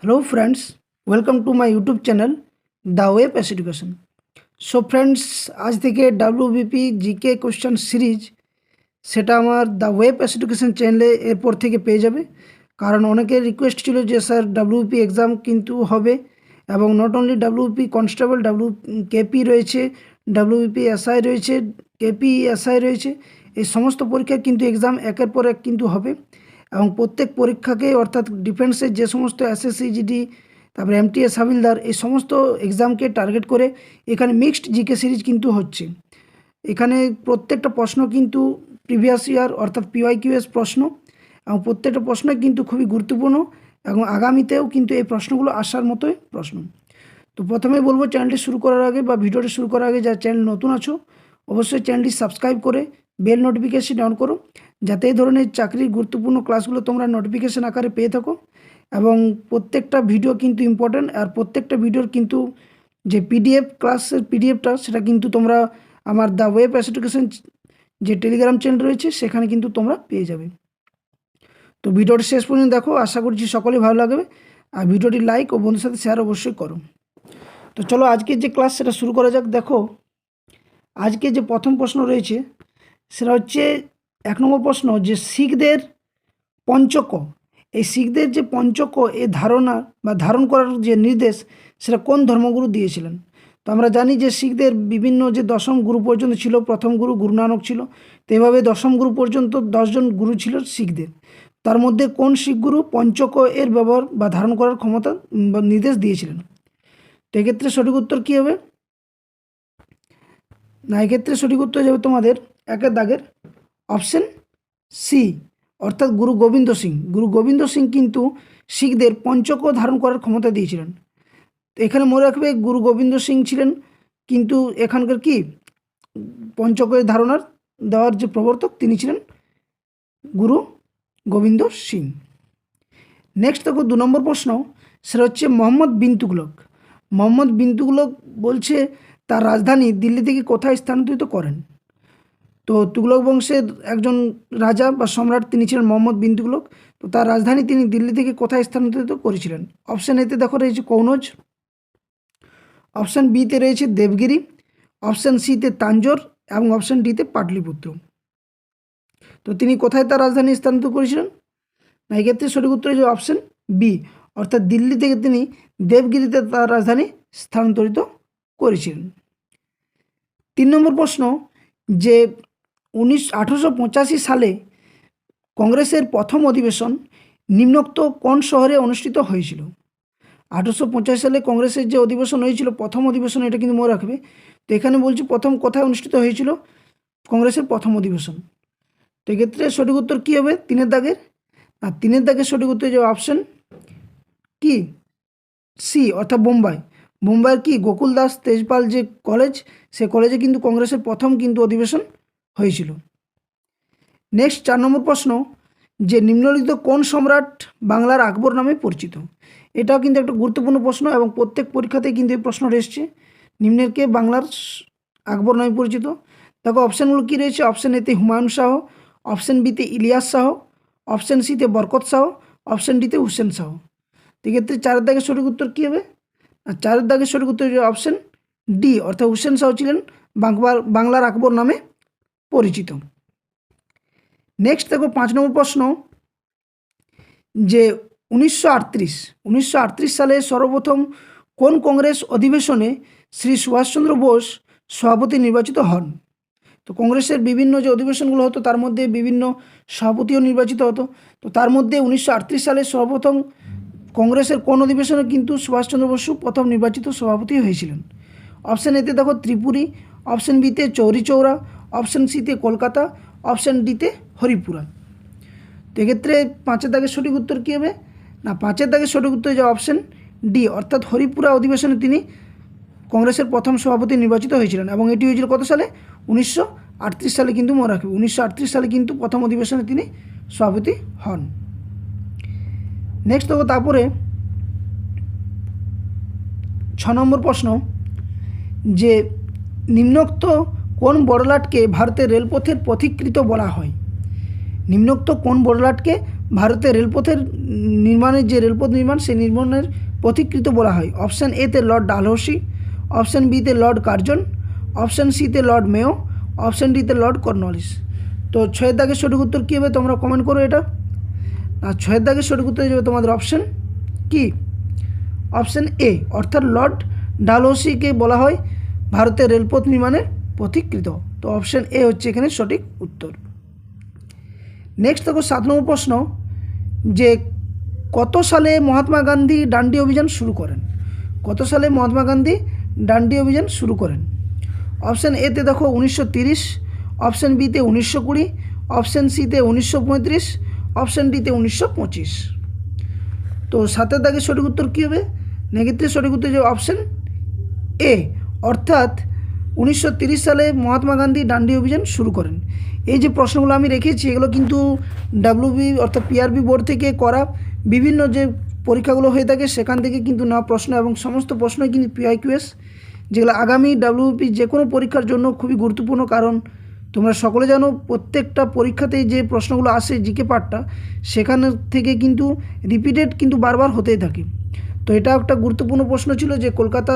Hello friends, welcome to my YouTube channel The Web as Education. So friends, आज থেকে WBP GK question series সেটা আমার the web as education চ্যানেলে এরপর থেকে পেয়ে যাবে। কারণ অনেকের রিকোয়েস্ট ছিল যে স্যার WBP এক্সাম কিন্তু হবে, এবং not only WBP constable, KP রয়েছে, WBP এসআই রয়েছে, কেপি এসআই রয়েছে, এই সমস্ত পরীক্ষার কিন্তু এক্সাম একের পর এক কিন্তু হবে। এবং প্রত্যেক পরীক্ষাকে অর্থাৎ ডিফেন্সের যে সমস্ত এসএসসি জিডি, তারপরে এমটিএস হাবিলদার, এই সমস্ত এক্সামকে টার্গেট করে এখানে মিক্সড জিকে সিরিজ কিন্তু হচ্ছে। এখানে প্রত্যেকটা প্রশ্ন কিন্তু প্রিভিয়াস ইয়ার অর্থাৎ PYQS প্রশ্ন, এবং প্রত্যেকটা প্রশ্নই কিন্তু খুবই গুরুত্বপূর্ণ এবং আগামীতেও কিন্তু এই প্রশ্নগুলো আসার মতোই প্রশ্ন। তো প্রথমেই বলবো, চ্যানেলটি শুরু করার আগে বা ভিডিওটি শুরু করার আগে যারা চ্যানেল নতুন আছো অবশ্যই চ্যানেলটি সাবস্ক্রাইব করে বেল নোটিফিকেশন অন করো, যাতে এই ধরনের চাকরির গুরুত্বপূর্ণ ক্লাসগুলো তোমরা নোটিফিকেশন আকারে পেয়ে থাকো। এবং প্রত্যেকটা ভিডিও কিন্তু ইম্পর্ট্যান্ট, আর প্রত্যেকটা ভিডিওর কিন্তু যে পিডিএফ ক্লাসের পিডিএফটা সেটা কিন্তু তোমরা আমার দ্য ওয়েব অ্যাস এডুকেশন যে টেলিগ্রাম চ্যানেল রয়েছে সেখানে কিন্তু তোমরা পেয়ে যাবে। তো ভিডিওটি শেষ পর্যন্ত দেখো, আশা করছি সকলেই ভালো লাগবে, আর ভিডিওটি লাইক ও বন্ধুদের সাথে শেয়ার অবশ্যই করো। তো চলো আজকের যে ক্লাস সেটা শুরু করা যাক। দেখো আজকে যে প্রথম প্রশ্ন রয়েছে সেটা হচ্ছে 1 নম্বর প্রশ্ন, যে শিখদের পঞ্চক, এই শিখদের যে পঞ্চক এই ধারণা বা ধারণ করার যে নির্দেশ সেটা কোন ধর্মগুরু দিয়েছিলেন? তো আমরা জানি যে শিখদের বিভিন্ন যে দশম গুরু পর্যন্ত ছিল, প্রথম গুরু গুরু নানক ছিল, তো এভাবে দশম গুরু পর্যন্ত 10 জন গুরু ছিল শিখদের। তার মধ্যে কোন শিখ গুরু পঞ্চক এর ব্যবহার বা ধারণ করার ক্ষমতা বা নির্দেশ দিয়েছিলেন? তো এক্ষেত্রে সঠিক উত্তর কী হবে? না, এক্ষেত্রে সঠিক উত্তর যাবে তোমাদের একের দাগের অপশন সি, অর্থাৎ গুরু গোবিন্দ সিং। গুরু গোবিন্দ সিং কিন্তু শিখদের পঞ্চক ধারণ করার ক্ষমতা দিয়েছিলেন। তো এখানে মনে রাখবে, গুরু গোবিন্দ সিং ছিলেন কিন্তু এখানকার কি পঞ্চকের ধারণার দেওয়ার যে প্রবর্তক তিনি ছিলেন গুরু গোবিন্দ সিং। নেক্সট দেখো 2 নম্বর প্রশ্ন, সেটা হচ্ছে মোহাম্মদ বিন তুগলক। মোহাম্মদ বিন তুগলক বলছে তার রাজধানী দিল্লি থেকে কোথায় স্থানান্তরিত করেন? তো তুগলক বংশের একজন রাজা বা সম্রাট তিনি ছিলেন মোহাম্মদ বিন তুগলক। তো তার রাজধানী তিনি দিল্লি থেকে কোথায় স্থানান্তরিত করেছিলেন? অপশান এতে দেখো রয়েছে কনৌজ, অপশান বিতে রয়েছে দেবগিরি, অপশান সিতে তাঞ্জোর এবং অপশান ডিতে পাটলিপুত্র। তো তিনি কোথায় তার রাজধানী স্থানান্তরিত করেছিলেন? না, এক্ষেত্রে সঠিক উত্তর হচ্ছে অপশান বি, অর্থাৎ দিল্লি থেকে তিনি দেবগিরিতে তার রাজধানী স্থানান্তরিত করেছিলেন। 3 নম্বর প্রশ্ন, যে 1885 সালে কংগ্রেসের প্রথম অধিবেশন নিম্নোক্ত কোন শহরে অনুষ্ঠিত হয়েছিল? 1885 সালে কংগ্রেসের যে অধিবেশন হয়েছিল, প্রথম অধিবেশন, এটা কিন্তু মনে রাখবে। তো এখানে বলছি প্রথম কোথায় অনুষ্ঠিত হয়েছিল কংগ্রেসের প্রথম অধিবেশন? তো এক্ষেত্রে সঠিক উত্তর কী হবে 3-এর দাগের? আর 3-এর দাগের সঠিক উত্তর যে অপশান কি সি, অর্থাৎ বোম্বাই। বোম্বাইয়ের কি গোকুল দাস তেজপাল যে কলেজ, সে কলেজে কিন্তু কংগ্রেসের প্রথম কিন্তু অধিবেশন হয়েছিল। নেক্সট 4 নম্বর প্রশ্ন, যে নিম্নলিখিত কোন সম্রাট বাংলার আকবর নামে পরিচিত? এটাও কিন্তু একটা গুরুত্বপূর্ণ প্রশ্ন এবং প্রত্যেক পরীক্ষাতেই কিন্তু এই প্রশ্নটা এসছে, নিম্নের কে বাংলার আকবর নামে পরিচিত? দেখো অপশানগুলো কী রয়েছে। অপশান এতে হুমায়ুন শাহ, অপশান বিতে ইলিয়াস শাহ, অপশান সিতে বরকত শাহ, অপশান ডিতে হুসেন শাহ। এক্ষেত্রে 4-এর দাগের সঠিক উত্তর কী হবে? আর 4-এর দাগের সঠিক উত্তর অপশান ডি, অর্থাৎ হুসেন শাহ ছিলেন বাংলার আকবর নামে পরিচিত। নেক্সট দেখো 5 নম্বর প্রশ্ন, যে 1938 সালে সর্বপ্রথম কোন কংগ্রেস অধিবেশনে শ্রী সুভাষচন্দ্র বোস সভাপতি নির্বাচিত হন? তো কংগ্রেসের বিভিন্ন যে অধিবেশনগুলো হতো তার মধ্যে বিভিন্ন সভাপতিও নির্বাচিত হতো। তো তার মধ্যে 1938 সালে সর্বপ্রথম কংগ্রেসের কোন অধিবেশনে কিন্তু সুভাষচন্দ্র বসু প্রথম নির্বাচিত সভাপতি হয়েছিলেন? অপশান এতে দেখো ত্রিপুরী, অপশান বিতে চৌরি চৌরা, অপশান সিতে কলকাতা, অপশান ডিতে হরিপুরা। তো এক্ষেত্রে 5-এর দাগের সঠিক উত্তর কী হবে? না, 5-এর দাগের সঠিক উত্তর যে অপশান ডি, অর্থাৎ হরিপুরা অধিবেশনে তিনি কংগ্রেসের প্রথম সভাপতি নির্বাচিত হয়েছিলেন, এবং এটি হয়েছিল কত সালে? 1938 সালে কিন্তু মনে রাখবে, 1938 সালে কিন্তু প্রথম অধিবেশনে তিনি সভাপতি হন। নেক্সট দেখো তারপরে 6 নম্বর প্রশ্ন, যে নিম্নোক্ত কোন বড়লাটকে ভারতের রেলপথের পথিকৃৎ বলা হয়? নিম্নোক্ত কোন বড়লাটকে ভারতের রেলপথের নির্মাণের যে রেলপথ নির্মাণ সেই নির্মাণের পথিকৃৎ বলা হয়? অপশান এতে লর্ড ডালহৌসি, অপশান বিতে লর্ড কার্জন, অপশান সিতে লর্ড মেয়ো, অপশান ডিতে লর্ড কর্নওয়ালিস। তো 6 দাগের সঠিক উত্তর কী হবে তোমরা কমেন্ট করো এটা। আর 6 দাগের সঠিক উত্তর হয়ে যাবে তোমাদের অপশান কি? অপশান এ, অর্থাৎ লর্ড ডালহৌসিকে বলা হয় ভারতের রেলপথ নির্মাণের পথিকৃৎ। তো অপশান এ হচ্ছে এখানে সঠিক উত্তর। নেক্সট দেখো 7 নম্বর প্রশ্ন, যে কত সালে মহাত্মা গান্ধী ডান্ডি অভিযান শুরু করেন? কত সালে মহাত্মা গান্ধী ডান্ডি অভিযান শুরু করেন? অপশান এতে দেখো 1930, অপশান বিতে 1920, অপশান সিতে 1935, অপশান ডিতে 1925। তো 7 দাগের সঠিক উত্তর কী হবে? নেগেটিভ সঠিক উত্তর যে অপশান এ, অর্থাৎ 1930 সালে মহাত্মা গান্ধী ডান্ডি অভিযান শুরু করেন। এই যে প্রশ্নগুলো আমি রেখেছি এগুলো কিন্তু ডাব্লিউবি অর্থাৎ পিআরবি বোর্ড থেকে করা বিভিন্ন যে পরীক্ষাগুলো হয়ে থাকে সেখান থেকে কিন্তু না প্রশ্ন, এবং সমস্ত প্রশ্নই কিন্তু PIQS, যেগুলো আগামী ডাব্লিউবি যে কোনো পরীক্ষার জন্য খুবই গুরুত্বপূর্ণ। কারণ তোমরা সকলে জানো প্রত্যেকটা পরীক্ষাতেই যে প্রশ্নগুলো আসে জিকে পার্টটা, সেখান থেকে কিন্তু রিপিটেড কিন্তু বারবার হতেই থাকে। তো এটা একটা গুরুত্বপূর্ণ প্রশ্ন ছিল যে কলকাতা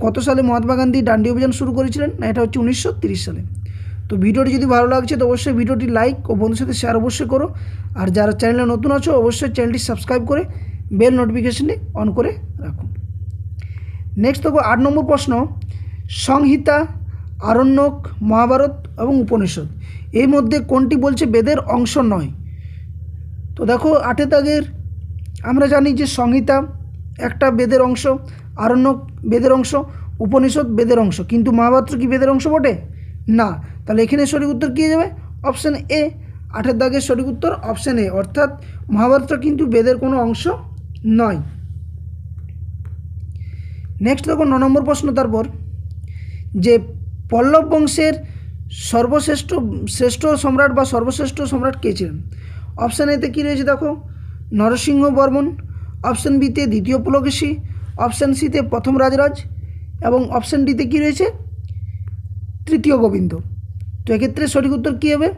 কত সালে মহাত্মা গান্ধী ডান্ডি অভিযান শুরু করেছিলেন? না, এটা হচ্ছে 1930 সালে। তো ভিডিওটি যদি ভালো লাগছে তো অবশ্যই ভিডিওটি লাইক ও বন্ধুর সাথে শেয়ার অবশ্যই করো। আর যারা চ্যানেলে নতুন আছো অবশ্যই চ্যানেলটি সাবস্ক্রাইব করে বেল নোটিফিকেশনটি অন করে রাখুন। নেক্সট দেখো 8 নম্বর প্রশ্ন, সংহিতা, আরণ্যক, মহাভারত এবং উপনিষদ এর মধ্যে কোনটি বলছে বেদের অংশ নয়? তো দেখো 8 দাগের আমরা জানি যে সংহিতা একটা বেদের অংশ, আরণ্যক বেদের অংশ, উপনিষদ বেদের অংশ, কিন্তু মহাভারত কি বেদের অংশ বটে? না। তাহলে এখানে সঠিক উত্তর কী যাবে? Option A. 8 দাগের সঠিক উত্তর অপশান এ, অর্থাৎ মহাভারতটা কিন্তু বেদের কোনো অংশ নয়। নেক্সট দেখো 9 নম্বর প্রশ্ন, তারপর যে পল্লব বংশের শ্রেষ্ঠ সম্রাট বা সর্বশ্রেষ্ঠ সম্রাট কে ছিলেন? অপশান এতে কী রয়েছে দেখো, নরসিংহ বর্মন, অপশান বিতে দ্বিতীয় পুলকেশী, অপশান সিতে প্রথম রাজরাজ, এবং অপশান ডিতে কী রয়েছে তৃতীয় গোবিন্দ। তো এক্ষেত্রে সঠিক উত্তর কী হবে?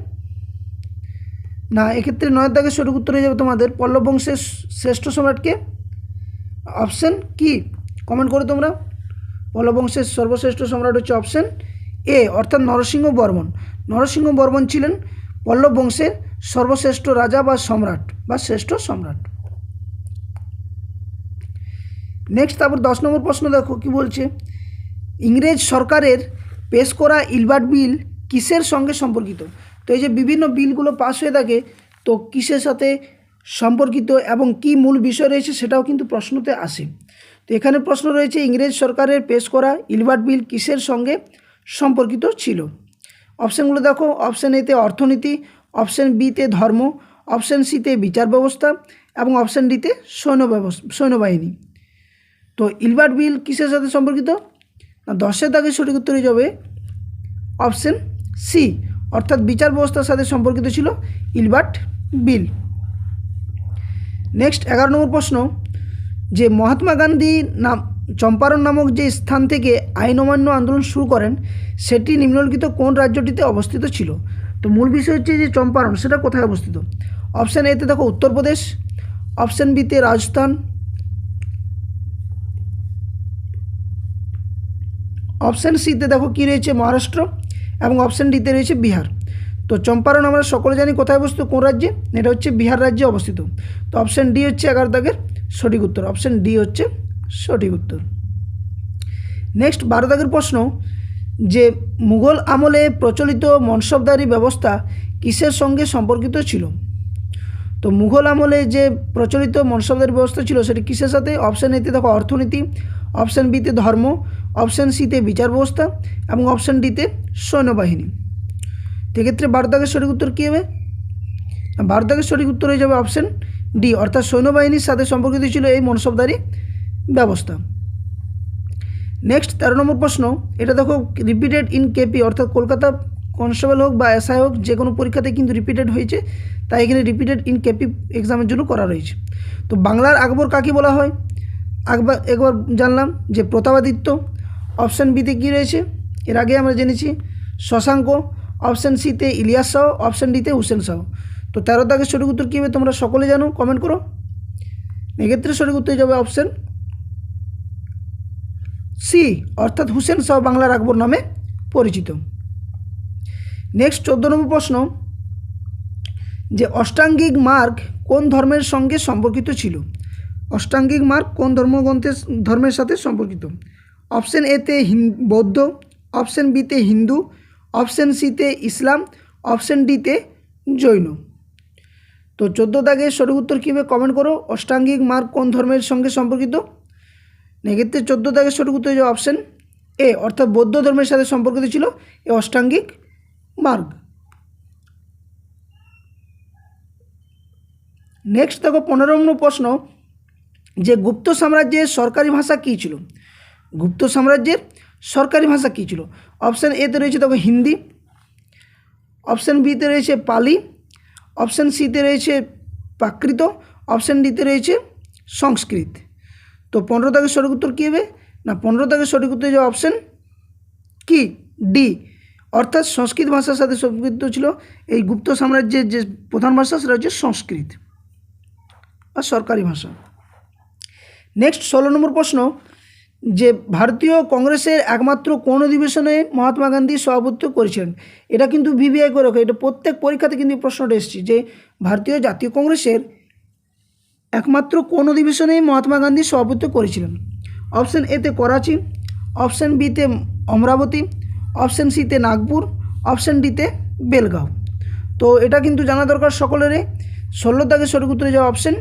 না, এক্ষেত্রে 9 দাগের সঠিক উত্তর হয়ে যাবে তোমাদের পল্লব বংশের শ্রেষ্ঠ সম্রাটকে। অপশান কি কমেন্ট করো তোমরা। পল্লব বংশের সর্বশ্রেষ্ঠ সম্রাট হচ্ছে অপশান এ, অর্থাৎ নরসিংহ বর্মন। নরসিংহ বর্মন ছিলেন পল্লব বংশের সর্বশ্রেষ্ঠ রাজা বা সম্রাট বা শ্রেষ্ঠ সম্রাট। নেক্সট তারপর 10 নম্বর প্রশ্ন দেখো কি বলছে, ইংরেজ সরকারের পেশ করা ইলবার্ট বিল কিসের সঙ্গে সম্পর্কিত? তো এই যে বিভিন্ন বিলগুলো পাস হয়ে থাকে তো কিসের সাথে সম্পর্কিত এবং কি মূল বিষয় রয়েছে সেটাও কিন্তু প্রশ্নতে আসে। তো এখানে প্রশ্ন রয়েছে ইংরেজ সরকারের পেশ করা ইলবার্ট বিল কিসের সঙ্গে সম্পর্কিত ছিল? অপশানগুলো দেখো, অপশান এতে অর্থনীতি, অপশান বিতে ধর্ম, অপশান সিতে বিচার ব্যবস্থা এবং অপশান ডিতে সৈন্যবাহিনী। তো ইলবার্ট বিল কিসের সাথে সম্পর্কিত? না, 10 দাগের সঠিক উত্তর হয়ে যাবে অপশান সি, অর্থাৎ বিচার ব্যবস্থার সাথে সম্পর্কিত ছিল ইলবার্ট বিল। নেক্সট 11 নম্বর প্রশ্ন, যে মহাত্মা গান্ধী চম্পারণ নামক যে স্থান থেকে আইন অমান্য আন্দোলন শুরু করেন সেটি নিম্নলিখিত কোন রাজ্যটিতে অবস্থিত ছিল? তো মূল বিষয় হচ্ছে যে চম্পারণ সেটা কোথায় অবস্থিত? অপশান এতে দেখো উত্তরপ্রদেশ, অপশান বিতে রাজস্থান, অপশান সিতে দেখো কী রয়েছে মহারাষ্ট্র, এবং অপশান ডিতে রয়েছে বিহার। তো চম্পারণ আমরা সকলে জানি কোথায় অবস্থিত, কোন রাজ্যে? এটা হচ্ছে বিহার রাজ্যে অবস্থিত। তো অপশান ডি হচ্ছে 11 দাগের সঠিক উত্তর, অপশান ডি হচ্ছে সঠিক উত্তর। নেক্সট 12 দাগের প্রশ্ন, যে মুঘল আমলে প্রচলিত মনসবদারি ব্যবস্থা কিসের সঙ্গে সম্পর্কিত ছিল? তো মুঘল আমলে যে প্রচলিত মনসবদারি ব্যবস্থা ছিল সেটি কিসের সাথে? অপশান এতে দেখো অর্থনীতি, অপশান বিতে ধর্ম, অপশান সিতে বিচার ব্যবস্থা এবং অপশান ডিতে সৈন্যবাহিনী। সেক্ষেত্রে 12 দাগের সঠিক উত্তর কী হবে? 12 দাগের সঠিক উত্তর হয়ে যাবে অপশান ডি, অর্থাৎ সৈন্যবাহিনীর সাথে সম্পর্কিত ছিল এই মনসবদারি ব্যবস্থা। নেক্সট 13 নম্বর প্রশ্ন, এটা দেখো রিপিটেড ইন কেপি, অর্থাৎ কলকাতা কনস্টেবল হোক বা এসআই হোক যে কোনো পরীক্ষাতে কিন্তু রিপিটেড হয়েছে, তাই এখানে রিপিটেড ইন কেপি এক্সামের জন্য করা রয়েছে। তো বাংলার আকবর কাকে বলা হয়? একবার জানলাম যে প্রতাপাদিত্য। অপশান বিতে কী রয়েছে? এর আগে আমরা জেনেছি শশাঙ্ক, অপশান সিতে ইলিয়াস শাহ, অপশান ডিতে হুসেন শাহ। তো 13 দাগের সঠিক উত্তর কী হবে তোমরা সকলে জানো, কমেন্ট করো। এক্ষেত্রে সঠিক উত্তর যাবে অপশন সি, অর্থাৎ হুসেন শাহ বাংলার আকবর নামে পরিচিত। নেক্সট 14 নম্বর প্রশ্ন, যে অষ্টাঙ্গিক মার্গ কোন ধর্মের সঙ্গে সম্পর্কিত ছিল? অষ্টাঙ্গিক মার্গ কোন ধর্মের সাথে সম্পর্কিত? অপশন এতে বৌদ্ধ, অপশন বিতে হিন্দু, অপশন সিতে ইসলাম, অপশন ডিতে জৈন। তো 14 দাগের সঠিক উত্তর কী হবে কমেন্ট করো। অষ্টাঙ্গিক মার্গ কোন ধর্মের সঙ্গে সম্পর্কিত? এক্ষেত্রে 14 দাগের সঠিক উত্তর যে অপশন এ, অর্থাৎ বৌদ্ধ ধর্মের সাথে সম্পর্কিত ছিল এই অষ্টাঙ্গিক মার্গ। নেক্সট দেখো 15 নম্বর প্রশ্ন, যে গুপ্ত সাম্রাজ্যের সরকারি ভাষা কী ছিল? গুপ্ত সাম্রাজ্যের সরকারি ভাষা কী ছিল? অপশান এতে রয়েছে দেখো হিন্দি, অপশান বিতে রয়েছে পালি, অপশান সিতে রয়েছে প্রাকৃত, অপশান ডিতে রয়েছে সংস্কৃত। তো 15 দাগের সঠিক উত্তর কী হবে না, 15 দাগের সঠিক উত্তর যে অপশান কি ডি, অর্থাৎ সংস্কৃত ভাষার সাথে সম্পৃক্ত ছিল এই গুপ্ত সাম্রাজ্যের যে প্রধান ভাষা সেটা হচ্ছে সংস্কৃত আর সরকারি ভাষা। নেক্সট 16 নম্বর প্রশ্ন, যে ভারতীয় কংগ্রেসের একমাত্র কোন অধিবেশনে মহাত্মা গান্ধী সভাপতিত্ব করেছিলেন? এটা কিন্তু ভিভিআই করে রাখো, এটা প্রত্যেক পরীক্ষাতে কিন্তু প্রশ্নটা এসেছে যে ভারতীয় জাতীয় কংগ্রেসের একমাত্র কোন অধিবেশনে মহাত্মা গান্ধী সভাপতিত্ব করেছিলেন? অপশান এতে করাচি, অপশান বিতে অমরাবতী, অপশান সিতে নাগপুর, অপশান ডিতে বেলগাঁও। তো এটা কিন্তু জানা দরকার সকলেরই। 16 দাগের সঠিক উত্তরে যাওয়া অপশান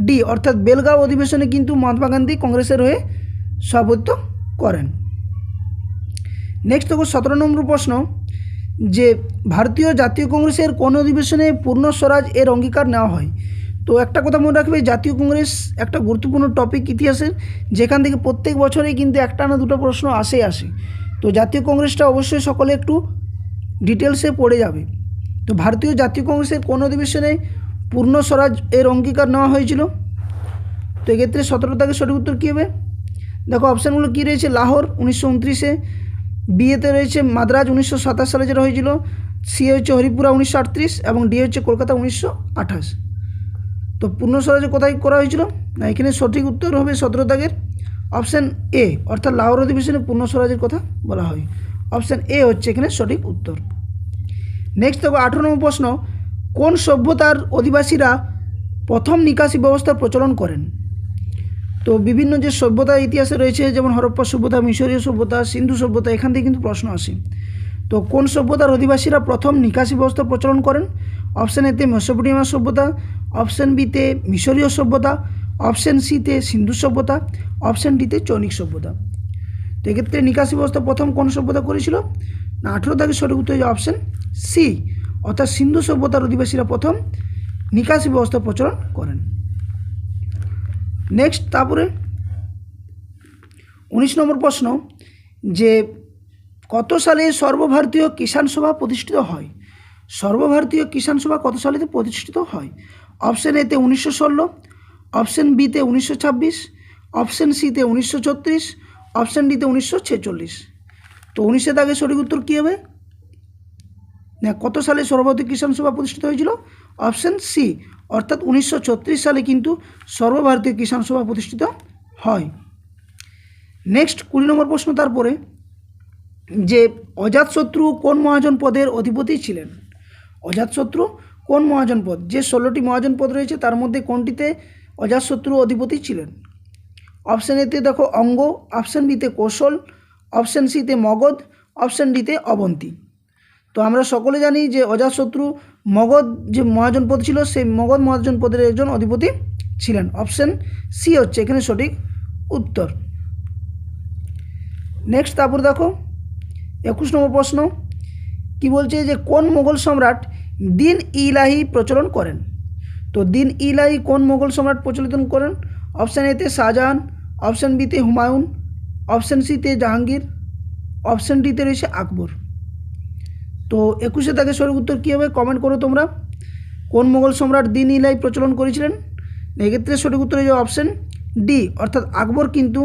ডি, অর্থাৎ বেলগাঁও অধিবেশনে কিন্তু মহাত্মা গান্ধী কংগ্রেসের হয়ে সভাপতিত্ব করেন। নেক্সট দেখো 17 নম্বর প্রশ্ন, যে ভারতীয় জাতীয় কংগ্রেসের কোন অধিবেশনে পূর্ণ স্বরাজ এর অঙ্গীকার নেওয়া হয়? তো একটা কথা মনে রাখবে, জাতীয় কংগ্রেস একটা গুরুত্বপূর্ণ টপিক ইতিহাসের, যেখান থেকে প্রত্যেক বছরেই কিন্তু একটা না দুটো প্রশ্ন আসে। তো জাতীয় কংগ্রেসটা অবশ্যই সকলে একটু ডিটেলসে পড়ে যাবে। তো ভারতীয় জাতীয় কংগ্রেসের কোন অধিবেশনে পূর্ণ স্বরাজ এর অঙ্গীকার নেওয়া হয়েছিল? তো এক্ষেত্রে 17 দাগের সঠিক উত্তর কী হবে দেখো, অপশানগুলো কী রয়েছে, লাহোর 1929-এ, বিয়েতে রয়েছে মাদ্রাজ 1927 সালে যেটা হয়েছিল, সি হচ্ছে হরিপুরা 1938 এবং ডি হচ্ছে কলকাতা 1928। তো পূর্ণ স্বরাজ কোথায় করা হয়েছিল না, এখানে সঠিক উত্তর হবে 17 দাগের অপশান এ, অর্থাৎ লাহোর অধিবেশনে পূর্ণ স্বরাজের কথা বলা হয়। অপশান এ হচ্ছে এখানে সঠিক উত্তর। নেক্সট দেখো 18 নম্বর প্রশ্ন, কোন সভ্যতার অধিবাসীরা প্রথম নিকাশি ব্যবস্থার প্রচলন করেন? তো বিভিন্ন যে সভ্যতা ইতিহাসে রয়েছে, যেমন হরপ্পা সভ্যতা, মিশরীয় সভ্যতা, সিন্ধু সভ্যতা, এখান থেকে কিন্তু প্রশ্ন আসে। তো কোন সভ্যতার অধিবাসীরা প্রথম নিকাশি ব্যবস্থা প্রচলন করেন? অপশান এতে মেসোপটেমিয়া সভ্যতা, অপশান বিতে মিশরীয় সভ্যতা, অপশান সিতে সিন্ধু সভ্যতা, অপশান ডিতে চৈনিক সভ্যতা। তো এক্ষেত্রে নিকাশি ব্যবস্থা প্রথম কোন সভ্যতা করেছিল না, 18 দাগের সঠিক উত্তর হচ্ছে অপশান সি, অর্থাৎ সিন্ধু সভ্যতার অধিবাসীরা প্রথম নিকাশি ব্যবস্থা প্রচলন করেন। নেক্সট তারপরে 19 নম্বর প্রশ্ন, যে কত সালে সর্বভারতীয় কিষাণ সভা প্রতিষ্ঠিত হয়? সর্বভারতীয় কিষাণ সভা কত সালে প্রতিষ্ঠিত হয়? অপশান এতে 1916, অপশান বিতে 1926, অপশান সিতে 1936, অপশান ডিতে 1946। তো 19 দাগের সঠিক উত্তর কী হবে না, কত সালে সর্বভারতীয় কিষাণ সভা প্রতিষ্ঠিত হয়েছিল? অপশান সি, অর্থাৎ 1936 সালে কিন্তু সর্বভারতীয় কিষাণ সভা প্রতিষ্ঠিত হয়। নেক্সট 20 নম্বর প্রশ্ন, তারপরে যে অজাতশত্রু কোন মহাজনপদের অধিপতি ছিলেন? অজাতশত্রু কোন মহাজনপদ, যে 16টি মহাজনপদ রয়েছে তার মধ্যে কোনটিতে অজাতশত্রু অধিপতি ছিলেন? অপশান এতে দেখো অঙ্গ, অপশান বিতে কৌশল, অপশান সিতে মগধ, অপশান ডিতে অবন্তী। তো আমরা সকলে জানি যে অজাতশত্রু মগধ যে মহাজনপদ ছিল সেই মগধ মহাজনপদের একজন অধিপতি ছিলেন। অপশান সি হচ্ছে এখানে সঠিক উত্তর। নেক্সট তারপর দেখো 21 নম্বর প্রশ্ন, কি বলছে, যে কোন মোগল সম্রাট দিন ইলাহি প্রচলন করেন? তো দিন ইলাহি কোন মোগল সম্রাট প্রচলিত করেন? অপশান এতে শাহজাহান, অপশান বিতে হুমায়ুন, অপশান সিতে জাহাঙ্গীর, অপশান ডিতে রয়েছে আকবর। তো 21 দাগের সঠিক উত্তর কী হবে কমেন্ট করো তোমরা, কোন মোগল সম্রাট দিন ইলাহি প্রচলন করেছিলেন? এক্ষেত্রে সঠিক উত্তর হয়ে যাবে অপশান ডি, অর্থাৎ আকবর কিন্তু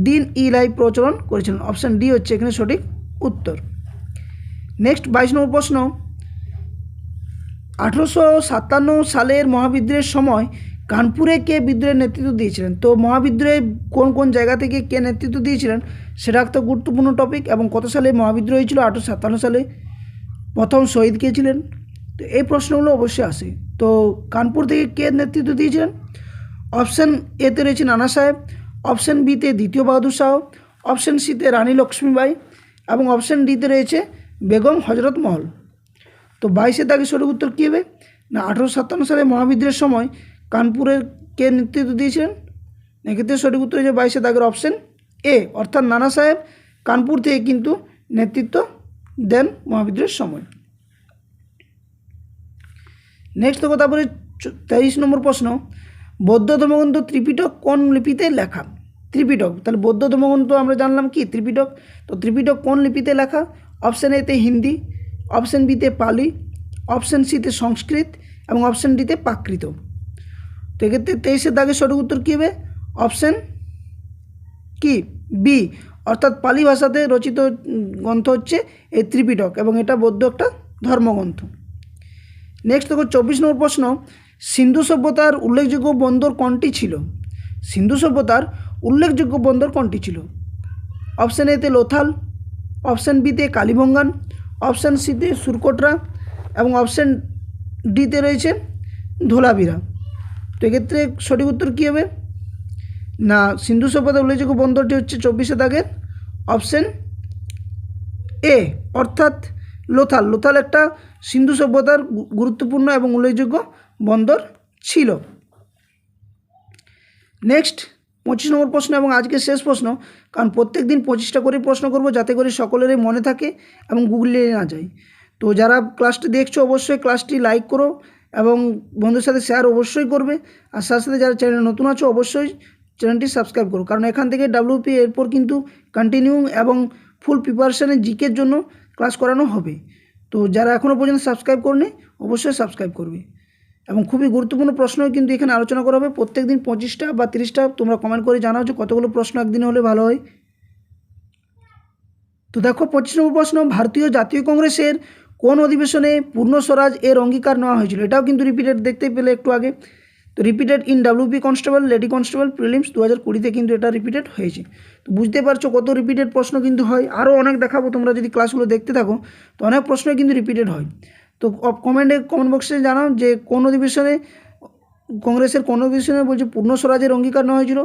দিন ইলাহি প্রচলন করেছিলেন। অপশান ডি হচ্ছে এখানে সঠিক উত্তর। নেক্সট 22 নম্বর প্রশ্ন, 1857 সালের মহাবিদ্রোহের সময় কানপুরে কে বিদ্রোহের নেতৃত্ব দিয়েছিলেন? তো মহাবিদ্রোহে কোন কোন জায়গা থেকে কে নেতৃত্ব দিয়েছিলেন সেটা একটা গুরুত্বপূর্ণ টপিক। এবং কত সালে মহাবিদ্রোহ হয়েছিল? 1857 সালে। প্রথম শহীদ কে ছিলেন? তো এই প্রশ্নগুলো অবশ্যই আসে। তো কানপুর থেকে কে নেতৃত্ব দিয়েছিলেন? অপশান এতে রয়েছে নানা সাহেব, অপশান বিতে দ্বিতীয় বাহাদুর শাহ, অপশান সিতে রানী লক্ষ্মীবাই এবং অপশান ডিতে রয়েছে বেগম হজরত মহল। তো 22 দাগে সঠিক উত্তর কী হবে? না 1857 সালে মহাবিদ্রোহের সময় কানপুরের কে নেতৃত্ব দিয়েছিলেন? এক্ষেত্রে সঠিক উত্তর হচ্ছে 22 দাগের অপশান এ, অর্থাৎ নানা সাহেব কানপুর থেকে কিন্তু নেতৃত্ব দেন মহাবিদ্রোহের সময়। নেক্সট কথা বলি 23 নম্বর প্রশ্ন, বৌদ্ধ ধর্মগ্রন্থ ত্রিপিটক কোন লিপিতে লেখা? ত্রিপিটক, তাহলে বৌদ্ধ ধর্মগ্রন্থ আমরা জানলাম কি ত্রিপিটক। তো ত্রিপিটক কোন লিপিতে লেখা? অপশান এতে হিন্দি, অপশান বিতে পালি, অপশান সিতে সংস্কৃত এবং অপশান ডিতে প্রাকৃত। তো এক্ষেত্রে 23 দাগে সঠিক উত্তর কী হবে? অপশান কি বি, অর্থাৎ পালি ভাষাতে রচিত গ্রন্থ হচ্ছে এই ত্রিপিটক এবং এটা বৌদ্ধ একটা ধর্মগ্রন্থ। নেক্সট দেখো 24 নম্বর প্রশ্ন, সিন্ধু সভ্যতার উল্লেখযোগ্য বন্দর কোনটি ছিল? সিন্ধু সভ্যতার উল্লেখযোগ্য বন্দর কোনটি ছিল? অপশান এতে লোথাল, অপশান বিতে কালীবঙ্গান, অপশান সিতে সুরকোটরা এবং অপশান ডিতে রয়েছে ধোলাবিরা। তো এক্ষেত্রে সঠিক উত্তর কী হবে? না সিন্ধু সভ্যতার উল্লেখযোগ্য বন্দরটি হচ্ছে 24 দাগের অপশান এ, অর্থাৎ লোথাল। লোথাল একটা সিন্ধু সভ্যতার গুরুত্বপূর্ণ এবং উল্লেখযোগ্য বন্দর ছিল। নেক্সট 25 নম্বর প্রশ্ন এবং আজকের শেষ প্রশ্ন, কারণ প্রত্যেক দিন 25টা করে প্রশ্ন করব যাতে করে সকলেরই মনে থাকে এবং গুগলে না যায়। তো যারা ক্লাসটি দেখছো অবশ্যই ক্লাসটি লাইক করো এবং বন্ধুদের সাথে শেয়ার অবশ্যই করবে। আর সাথে সাথে যারা চ্যানেলে নতুন আছো অবশ্যই চ্যানেলটি সাবস্ক্রাইব করো, কারণ এখান থেকে ডাব্লিউপি এরপর কিন্তু কন্টিনিউ এবং ফুল প্রিপারেশানের জিকের জন্য ক্লাস করানো হবে। তো যারা এখনও পর্যন্ত সাবস্ক্রাইব করনি অবশ্যই সাবস্ক্রাইব করবে এবং খুবই গুরুত্বপূর্ণ প্রশ্ন কিন্তু এখানে আলোচনা করা হবে। প্রত্যেক দিন 25টা বা 30টা তোমরা কমেন্ট করে জানাও যে কতগুলো প্রশ্ন একদিনে হলে ভালো হয়। তো দেখো 25 নম্বর প্রশ্ন, ভারতীয় জাতীয় কংগ্রেসের কোন অধিবেশনে পূর্ণ স্বরাজ এর অঙ্গীকার নেওয়া হয়েছিল? এটাও কিন্তু রিপিটেড দেখতে পেলে একটু আগে। তো repeated in WP constable, lady constable prelims 2020-তে কিন্তু এটা রিপিটেড হয়েছে। তো বুঝতে পারছো কত রিপিটেড প্রশ্ন কিন্তু হয়। আরও অনেক দেখাবো, তোমরা যদি ক্লাসগুলো দেখতে থাকো তো অনেক প্রশ্নই কিন্তু রিপিটেড হয়। তো কমেন্ট বক্সে জানাও যে কোন অধিবেশনে কংগ্রেসের কোন অধিবেশনে বলছে পূর্ণ স্বরাজের অঙ্গীকার নেওয়া হয়েছিল।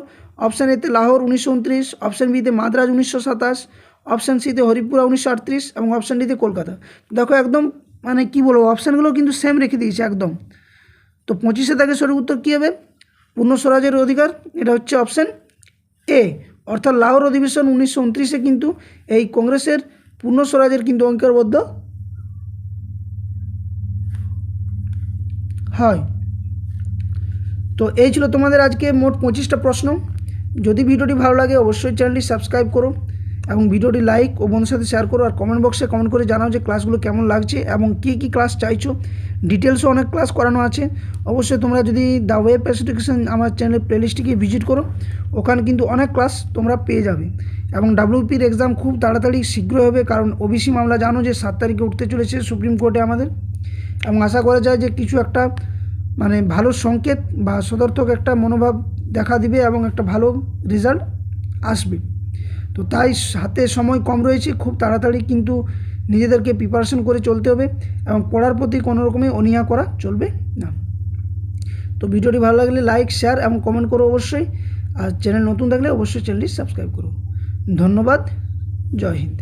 অপশান এতে লাহোর 1929, অপশান বিতে মাদ্রাজ 1927, অপশান সিতে হরিপুরা 1938 এবং অপশান ডিতে কলকাতা। দেখো একদম মানে কী বলবো, অপশানগুলো কিন্তু সেম রেখে দিয়েছে একদম। তো 25 দাগের সঠিক উত্তর কী হবে? পূর্ণ স্বরাজের অধিকার, এটা হচ্ছে অপশান এ, অর্থাৎ লাহোর অধিবেশন 1929-এ কিন্তু এই কংগ্রেসের পূর্ণ স্বরাজের কিন্তু অঙ্গীকারবদ্ধ হয়। তো এই ছিল তোমাদের আজকে মোট 25টা প্রশ্ন। যদি ভিডিওটি ভালো লাগে অবশ্যই চ্যানেলটি সাবস্ক্রাইব করো এবং ভিডিওটি লাইক ও বন্ধুর সাথে শেয়ার করো। আর কমেন্ট বক্সে কমেন্ট করে জানাও যে ক্লাসগুলো কেমন লাগছে এবং কী কী ক্লাস চাইছো। ডিটেলসও অনেক ক্লাস করানো আছে। অবশ্যই তোমরা যদি দ্য ওয়েব এডুকেশন আমার চ্যানেলের প্লেলিস্টটিকে ভিজিট করো, ওখানে কিন্তু অনেক ক্লাস তোমরা পেয়ে যাবে। এবং ডাব্লিউপির এক্সাম খুব তাড়াতাড়ি শীঘ্রই হবে, কারণ ওবিসি মামলা জানো যে 7 তারিখে উঠতে চলেছে সুপ্রিম কোর্টে আমাদের। এবং আশা করা যায় যে কিছু একটা মানে ভালো সংকেত বা সদর্থক একটা মনোভাব দেখা দিবে এবং একটা ভালো রেজাল্ট আসবে। তো তাই হাতে সময় কম রয়েছে, খুব তাড়াতাড়ি কিন্তু নিজেদেরকে প্রিপারেশন করে চলতে হবে এবং পড়ার প্রতি কোনো রকমই অনীহা করা চলবে না। তো ভিডিওটি ভালো লাগলে লাইক শেয়ার এবং কমেন্ট করো অবশ্যই। আর চ্যানেল নতুন থাকলে অবশ্যই চ্যানেলটি সাবস্ক্রাইব করো। ধন্যবাদ, জয় হিন্দ।